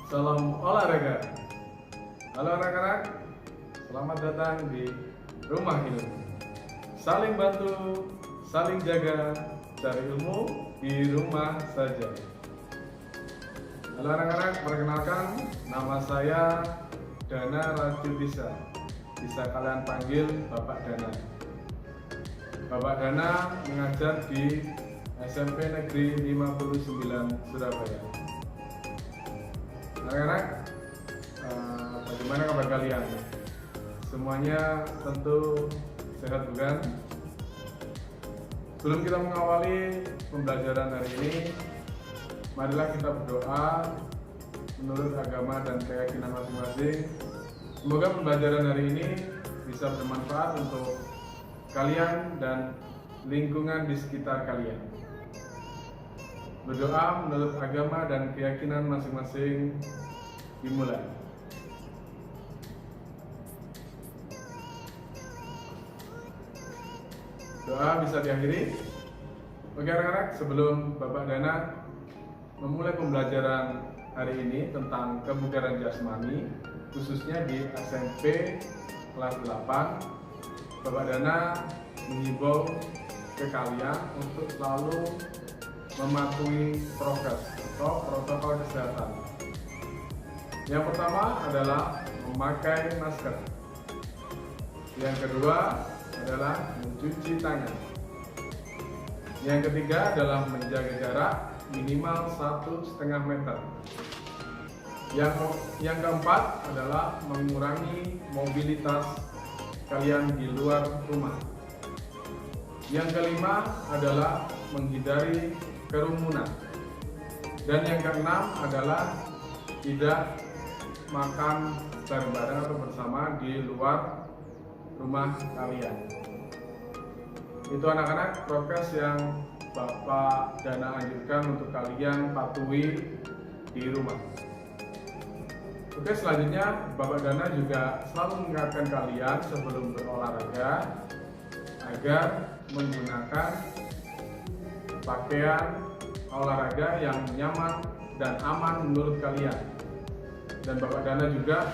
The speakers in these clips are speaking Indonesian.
Salam olahraga. Halo anak-anak, selamat datang di Rumah Ilmu. Saling bantu, saling jaga, cari ilmu di rumah saja. Halo anak-anak, perkenalkan, nama saya Dana Rajutisa. Bisa kalian panggil Bapak Dana. Bapak Dana mengajar di SMP Negeri 59 Surabaya. Anak-anak, bagaimana kabar kalian? Semuanya tentu sehat bukan? Sebelum kita mengawali pembelajaran hari ini, marilah kita berdoa menurut agama dan keyakinan masing-masing. Semoga pembelajaran hari ini bisa bermanfaat untuk kalian dan lingkungan di sekitar kalian. Berdoa menurut agama dan keyakinan masing-masing dimulai. Doa bisa diakhiri. Oke anak-anak, sebelum Bapak Dana memulai pembelajaran hari ini tentang kebugaran jasmani, khususnya di SMP kelas 8, Bapak Dana menghimbau ke kalian untuk selalu mematuhi prokes atau protokol kesehatan. Yang pertama adalah memakai masker. Yang kedua adalah mencuci tangan. Yang ketiga adalah menjaga jarak minimal 1,5 meter. Yang keempat adalah mengurangi mobilitas kalian di luar rumah. Yang kelima adalah menghindari kerumunan. Dan yang keenam adalah tidak makan bareng-bareng atau bersama di luar rumah kalian. Itu anak-anak prokes yang Bapak Dana anjurkan untuk kalian patuhi di rumah. Oke, selanjutnya Bapak Dana juga selalu mengingatkan kalian sebelum berolahraga agar menggunakan pakaian olahraga yang nyaman dan aman menurut kalian. Dan Bapak Dana juga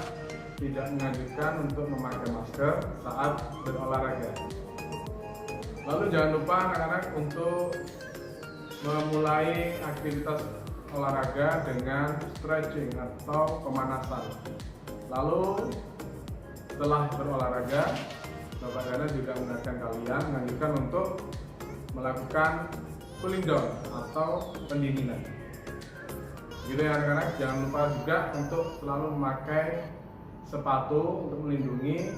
tidak menganjurkan untuk memakai masker saat berolahraga. Lalu jangan lupa anak-anak untuk memulai aktivitas olahraga dengan stretching atau pemanasan. Lalu setelah berolahraga, Bapak Dana juga menganjurkan untuk melakukan cooling down atau pendinginan. Gitu ya anak-anak, jangan lupa juga untuk selalu memakai sepatu untuk melindungi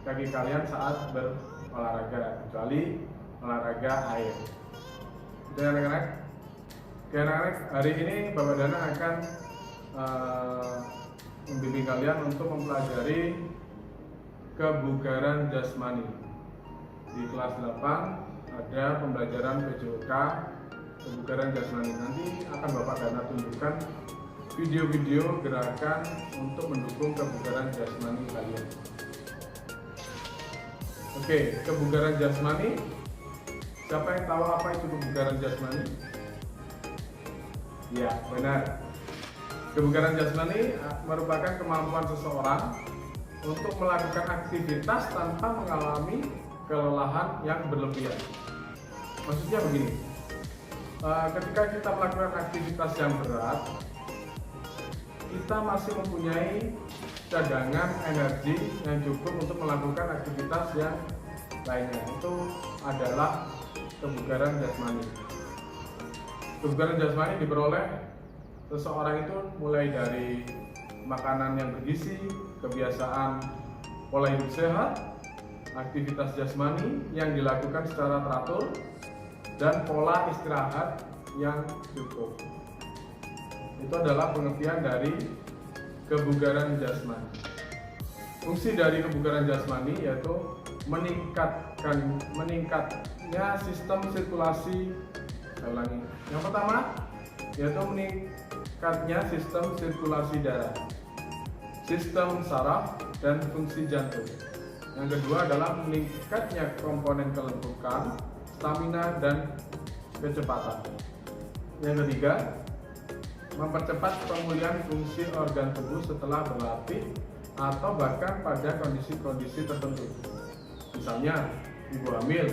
kaki kalian saat berolahraga, kecuali olahraga air. Gitu ya anak-anak. Oke anak-anak, hari ini Bapak Dana akan membimbing kalian untuk mempelajari kebugaran jasmani. Di kelas 8 ada pembelajaran PJOK kebugaran jasmani. Nanti akan Bapak Dana tunjukkan video-video gerakan untuk mendukung kebugaran jasmani kalian. Oke, kebugaran jasmani. Siapa yang tahu apa itu kebugaran jasmani? Ya, benar. Kebugaran jasmani merupakan kemampuan seseorang untuk melakukan aktivitas tanpa mengalami kelelahan yang berlebihan. Maksudnya begini, ketika kita melakukan aktivitas yang berat, kita masih mempunyai cadangan energi yang cukup untuk melakukan aktivitas yang lainnya. Itu adalah kebugaran jasmani. Kebugaran jasmani diperoleh seseorang itu mulai dari makanan yang bergizi, kebiasaan pola hidup sehat, aktivitas jasmani yang dilakukan secara teratur, dan pola istirahat yang cukup. Itu adalah pengertian dari kebugaran jasmani. Fungsi dari kebugaran jasmani yaitu meningkatnya sistem sirkulasi. Saya ulangi. Yang pertama yaitu meningkatnya sistem sirkulasi darah, sistem saraf, dan fungsi jantung. Yang kedua adalah meningkatnya komponen kelembupan, stamina, dan kecepatan. Yang ketiga mempercepat pemulihan fungsi organ tubuh setelah berlatih atau bahkan pada kondisi-kondisi tertentu. Misalnya ibu hamil,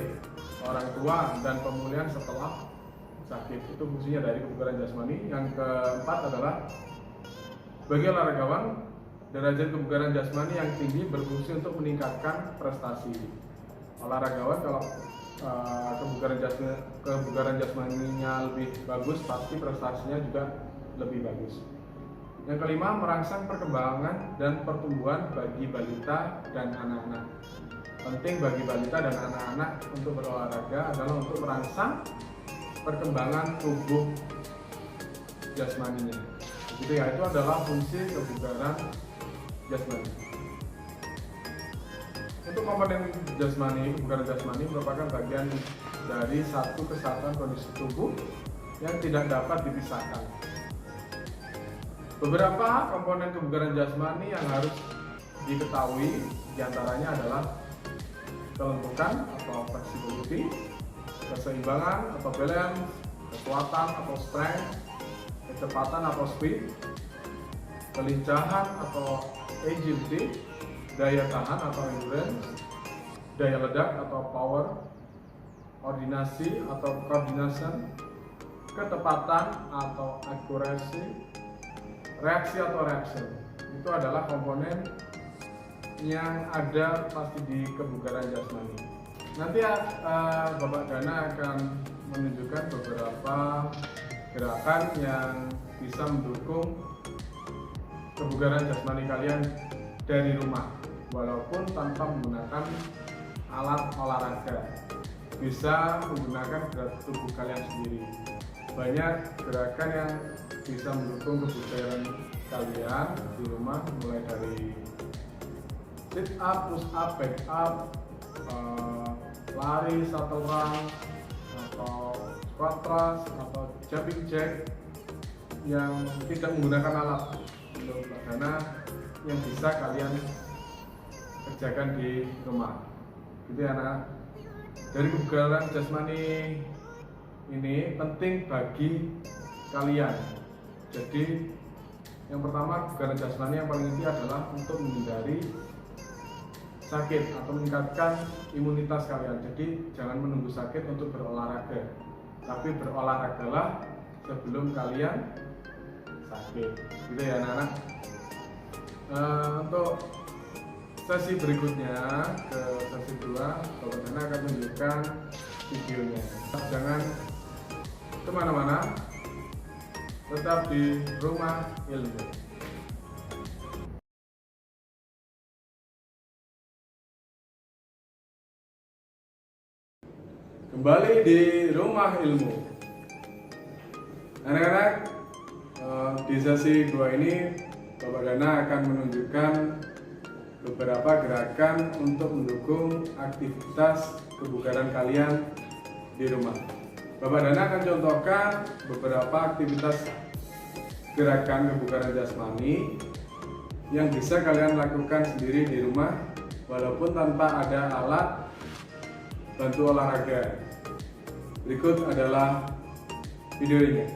orang tua, dan pemulihan setelah sakit. Itu fungsinya dari kebugaran jasmani. Yang keempat adalah bagi olahragawan, derajat kebugaran jasmani yang tinggi berfungsi untuk meningkatkan prestasi. Olahragawan kalau kebugaran jasmaninya lebih bagus, pasti prestasinya juga lebih bagus. Yang kelima, merangsang perkembangan dan pertumbuhan bagi balita dan anak-anak. Penting bagi balita dan anak-anak untuk berolahraga adalah untuk merangsang perkembangan tubuh jasmaninya. Itu ya, itu adalah fungsi kebugaran jasmani. Untuk komponen jasmani, kebugaran jasmani merupakan bagian dari satu kesatuan kondisi tubuh yang tidak dapat dipisahkan. Beberapa komponen kebugaran jasmani yang harus diketahui diantaranya adalah kelentukan atau flexibility, keseimbangan atau balance, kekuatan atau strength, kecepatan atau speed, kelincahan atau agility, daya tahan atau endurance, daya ledak atau power, koordinasi atau coordination, ketepatan atau accuracy, reaksi atau reaction. Itu adalah komponen yang ada pasti di kebugaran jasmani. Nanti Bapak Dana akan menunjukkan beberapa gerakan yang bisa mendukung kebugaran jasmani kalian dari rumah, walaupun tanpa menggunakan alat olahraga. Bisa menggunakan berat tubuh kalian sendiri. Banyak gerakan yang bisa mendukung kebugaran kalian di rumah, mulai dari sit up, push up, back up, lari, shuttle run, atau squat thrust, atau jumping jack yang tidak menggunakan alat untuk Dana yang bisa kalian kerjakan di rumah. Gitu ya anak. Dari kebugaran jasmani ini penting bagi kalian. Jadi yang pertama, kebugaran jasmani yang paling inti adalah untuk menghindari sakit atau meningkatkan imunitas kalian. Jadi jangan menunggu sakit untuk berolahraga, tapi berolahragalah sebelum kalian sakit. Gitu ya anak-anak. Untuk sesi berikutnya, ke sesi 2, Bapak Dana akan menunjukkan videonya. Jangan kemana-mana, tetap di Rumah Ilmu. Kembali di Rumah Ilmu. Anak-anak, di sesi 2 ini Bapak Dana akan menunjukkan beberapa gerakan untuk mendukung aktivitas kebugaran kalian di rumah. Bapak Dana akan contohkan beberapa aktivitas gerakan kebugaran jasmani yang bisa kalian lakukan sendiri di rumah walaupun tanpa ada alat bantu olahraga. Berikut adalah videonya.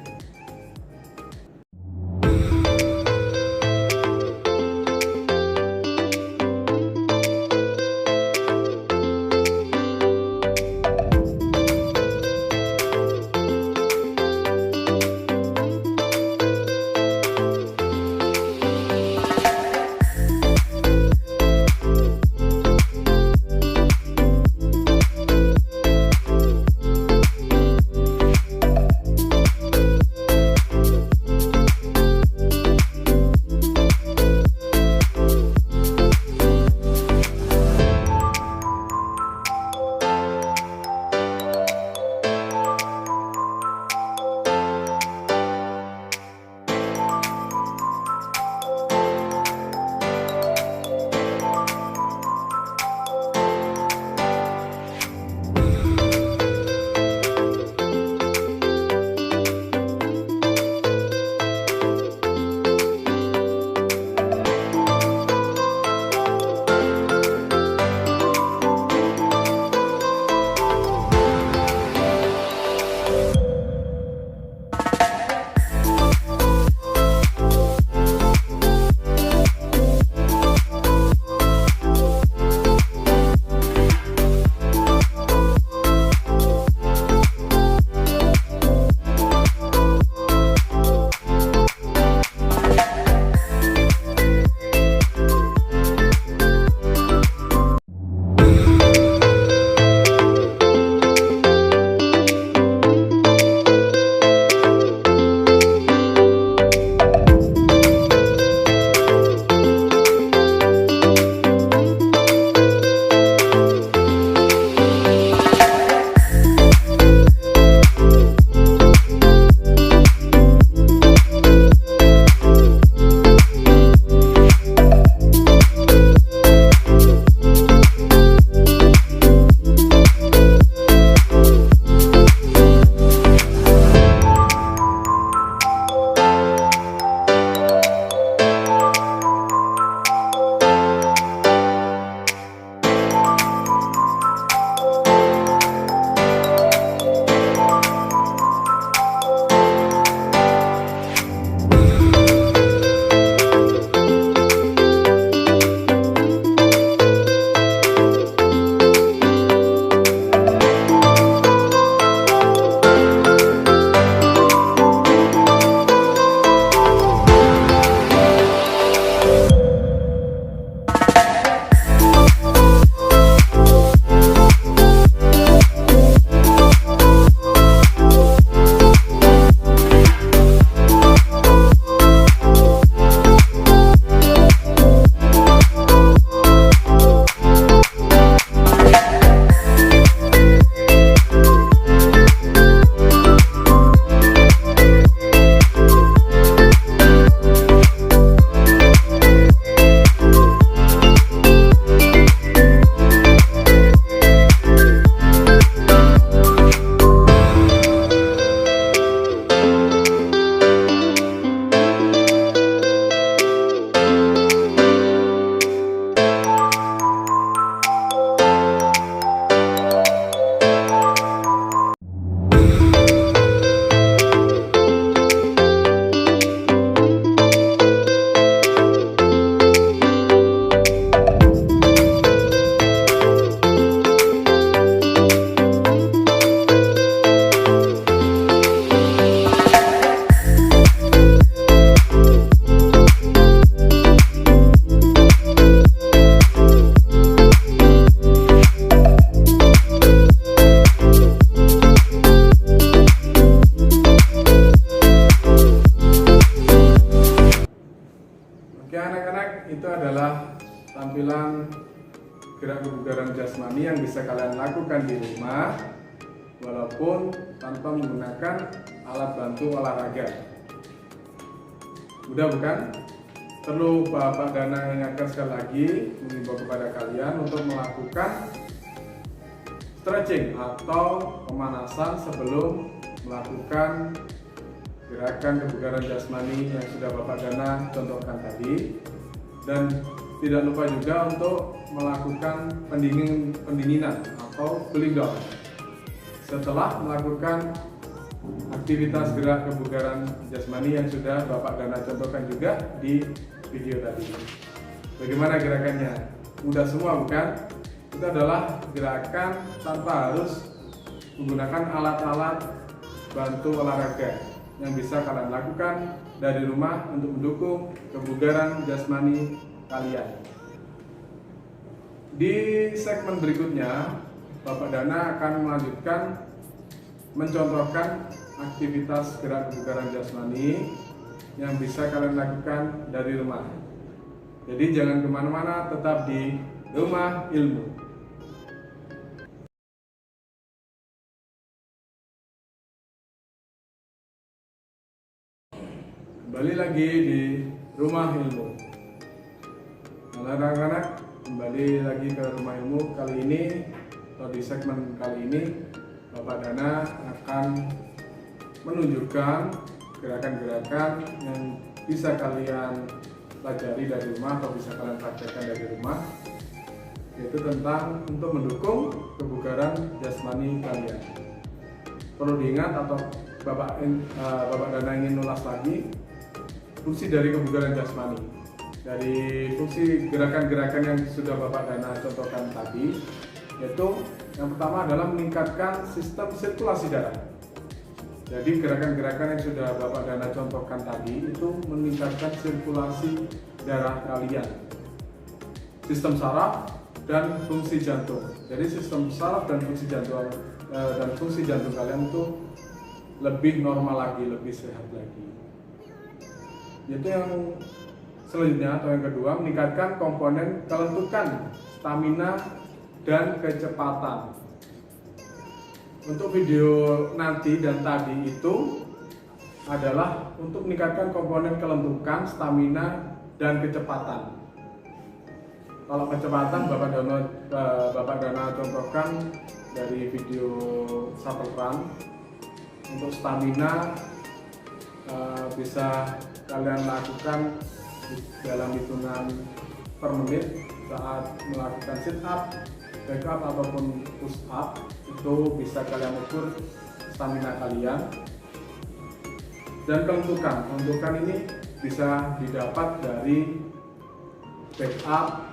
tampilan gerak kebugaran jasmani yang bisa kalian lakukan di rumah walaupun tanpa menggunakan alat bantu olahraga. Mudah bukan? Perlu Bapak Dana ingatkan sekali lagi, mengimbau kepada kalian untuk melakukan stretching atau pemanasan sebelum melakukan gerakan kebugaran jasmani yang sudah Bapak Dana contohkan tadi. Dan tidak lupa juga untuk melakukan pendinginan atau cooling down setelah melakukan aktivitas gerak kebugaran jasmani yang sudah Bapak Dana contohkan juga di video tadi. Bagaimana gerakannya? Mudah semua bukan? Itu adalah gerakan tanpa harus menggunakan alat-alat bantu olahraga yang bisa kalian lakukan dari rumah untuk mendukung kebugaran jasmani kalian. Di segmen berikutnya, Bapak Dana akan melanjutkan mencontohkan aktivitas gerak kebugaran jasmani yang bisa kalian lakukan dari rumah. Jadi jangan kemana-mana, tetap di Rumah Ilmu. Kembali lagi di Rumah Ilmu. Nah, anak-anak, kembali lagi ke Rumah Ilmu. Kali ini atau di segmen kali ini Bapak Dana akan menunjukkan gerakan-gerakan yang bisa kalian pelajari dari rumah atau bisa kalian praktekkan dari rumah, yaitu tentang untuk mendukung kebugaran jasmani kalian. Perlu diingat atau Bapak Dana ingin ulas lagi fungsi dari kebugaran jasmani. Dari fungsi gerakan-gerakan yang sudah Bapak Dana contohkan tadi, yaitu yang pertama adalah meningkatkan sistem sirkulasi darah. Jadi gerakan-gerakan yang sudah Bapak Dana contohkan tadi itu meningkatkan sirkulasi darah kalian, sistem saraf dan fungsi jantung. Jadi sistem saraf dan fungsi jantung kalian itu lebih normal lagi, lebih sehat lagi. Yaitu yang selanjutnya atau yang kedua, meningkatkan komponen kelentukan, stamina dan kecepatan. Untuk video nanti dan tadi itu adalah untuk meningkatkan komponen kelentukan, stamina, dan kecepatan. Kalau kecepatan Bapak Dana contohkan dari video shuttle run. Untuk stamina bisa kalian lakukan dalam hitungan per menit saat melakukan sit up, back up ataupun push up. Itu bisa kalian ukur stamina kalian. Dan kelentukan ini bisa didapat dari back up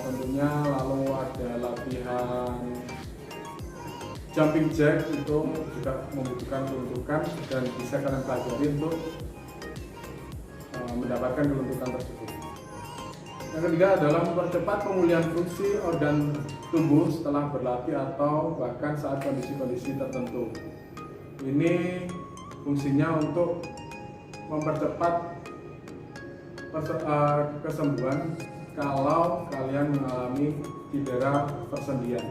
tentunya, lalu ada latihan jumping jack, itu juga membutuhkan kelentukan dan bisa kalian pelajari untuk mendapatkan kelentukan tersebut. Yang ketiga adalah mempercepat pemulihan fungsi organ tubuh setelah berlatih atau bahkan saat kondisi-kondisi tertentu. Ini fungsinya untuk mempercepat kesembuhan kalau kalian mengalami cedera persendian.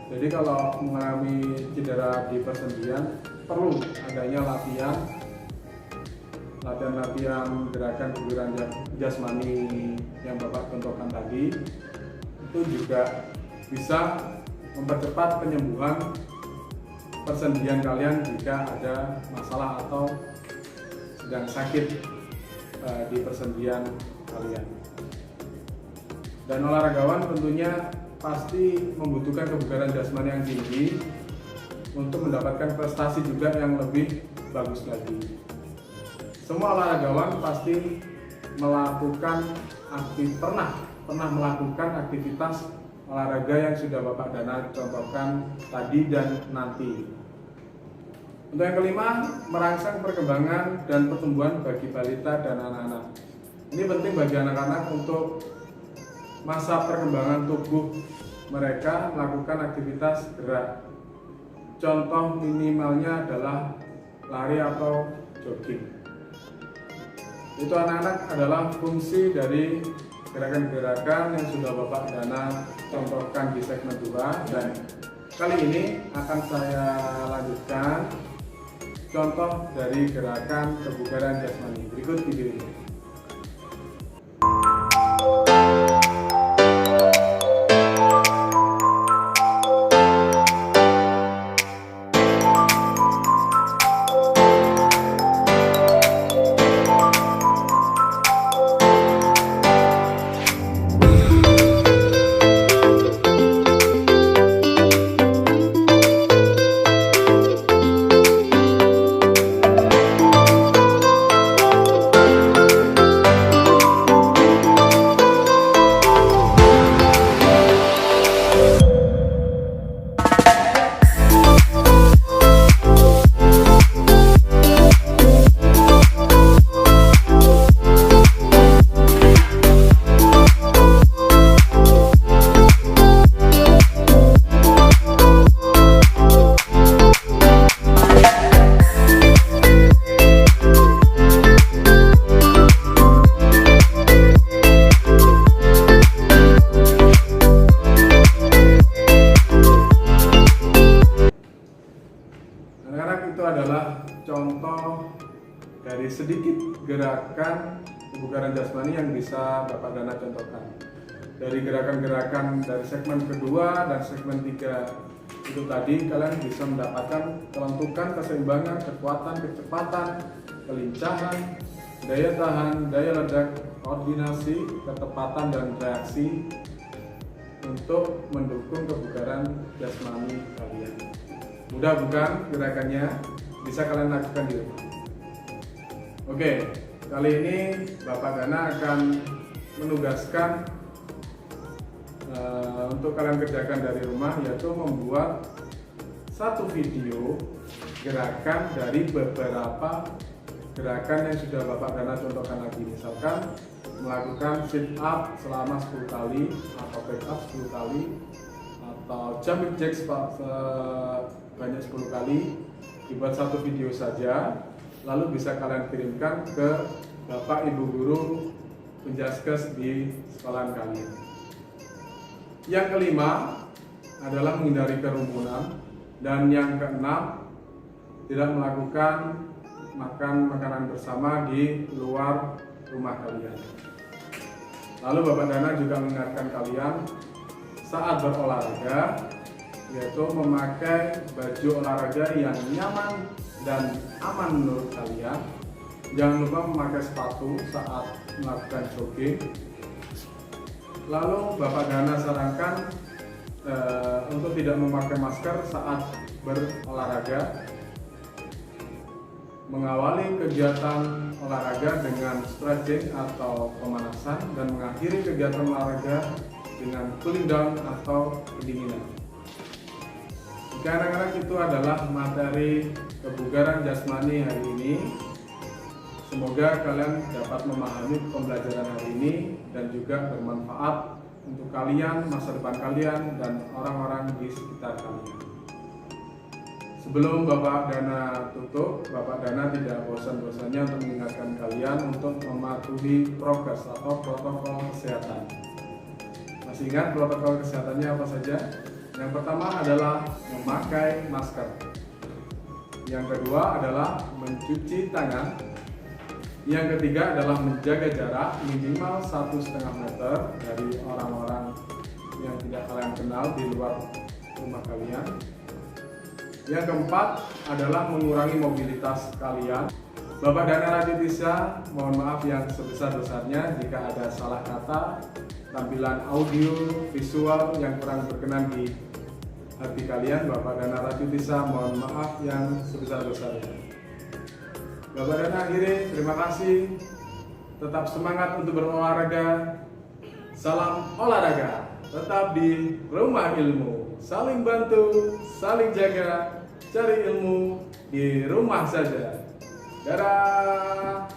Jadi kalau mengalami cedera di persendian, perlu adanya latihan gerakan kebugaran jasmani yang Bapak contohkan tadi. Itu juga bisa mempercepat penyembuhan persendian kalian jika ada masalah atau sedang sakit di persendian kalian. Dan olahragawan tentunya pasti membutuhkan kebugaran jasmani yang tinggi untuk mendapatkan prestasi juga yang lebih bagus lagi. Semua olahragawan pasti pernah melakukan aktivitas olahraga yang sudah Bapak Dana contohkan tadi dan nanti. Untuk yang kelima, merangsang perkembangan dan pertumbuhan bagi balita dan anak-anak. Ini penting bagi anak-anak untuk masa perkembangan tubuh mereka melakukan aktivitas gerak. Contoh minimalnya adalah lari atau jogging. Itu anak-anak adalah fungsi dari gerakan-gerakan yang sudah Bapak Dana contohkan di segmen 2, dan kali ini akan saya lanjutkan contoh dari gerakan kebugaran jasmani. Berikut video ini. Anak-anak, itu adalah contoh dari sedikit gerakan kebugaran jasmani yang bisa Bapak Dana contohkan. Dari gerakan-gerakan dari segmen kedua dan segmen 3 itu tadi, kalian bisa mendapatkan kelentukan, keseimbangan, kekuatan, kecepatan, kelincahan, daya tahan, daya ledak, koordinasi, ketepatan, dan reaksi untuk mendukung kebugaran jasmani kalian. Mudah bukan gerakannya? Bisa kalian lakukan di rumah. Oke, kali ini Bapak Dana akan menugaskan untuk kalian kerjakan dari rumah, yaitu membuat satu video gerakan dari beberapa gerakan yang sudah Bapak Dana contohkan lagi. Misalkan melakukan sit up selama 10 kali, atau back up 10 kali, atau jumping jack sebanyak 10 kali. Dibuat satu video saja, lalu bisa kalian kirimkan ke Bapak Ibu Guru Penjaskes di sekolahan kalian. Yang kelima adalah menghindari kerumunan, dan yang keenam tidak melakukan makan makanan bersama di luar rumah kalian. Lalu Bapak Dana juga mengingatkan kalian saat berolahraga, yaitu memakai baju olahraga yang nyaman dan aman menurut kalian. Jangan lupa memakai sepatu saat melakukan jogging. Lalu Bapak Dana sarankan untuk tidak memakai masker saat berolahraga. Mengawali kegiatan olahraga dengan stretching atau pemanasan, dan mengakhiri kegiatan olahraga dengan cooling down atau pendinginan. Jika anak-anak, itu adalah materi kebugaran jasmani hari ini. Semoga kalian dapat memahami pembelajaran hari ini dan juga bermanfaat untuk kalian, masa depan kalian, dan orang-orang di sekitar kalian. Sebelum Bapak Dana tutup, Bapak Dana tidak bosan-bosannya untuk mengingatkan kalian untuk mematuhi prokes atau protokol kesehatan. Masih ingat protokol kesehatannya apa saja? Yang pertama adalah memakai masker. Yang kedua adalah mencuci tangan. Yang ketiga adalah menjaga jarak minimal 1,5 meter dari orang-orang yang tidak kalian kenal di luar rumah kalian. Yang keempat adalah mengurangi mobilitas kalian. Bapak Dana Raditya, mohon maaf yang sebesar-besarnya jika ada salah kata, tampilan audio, visual yang kurang berkenan di hati kalian. Bapak Dana Raditya, mohon maaf yang sebesar-besarnya. Bapak Dana akhiri, terima kasih. Tetap semangat untuk berolahraga. Salam olahraga. Tetap di rumah ilmu. Saling bantu, saling jaga. Cari ilmu di rumah saja. Dadah.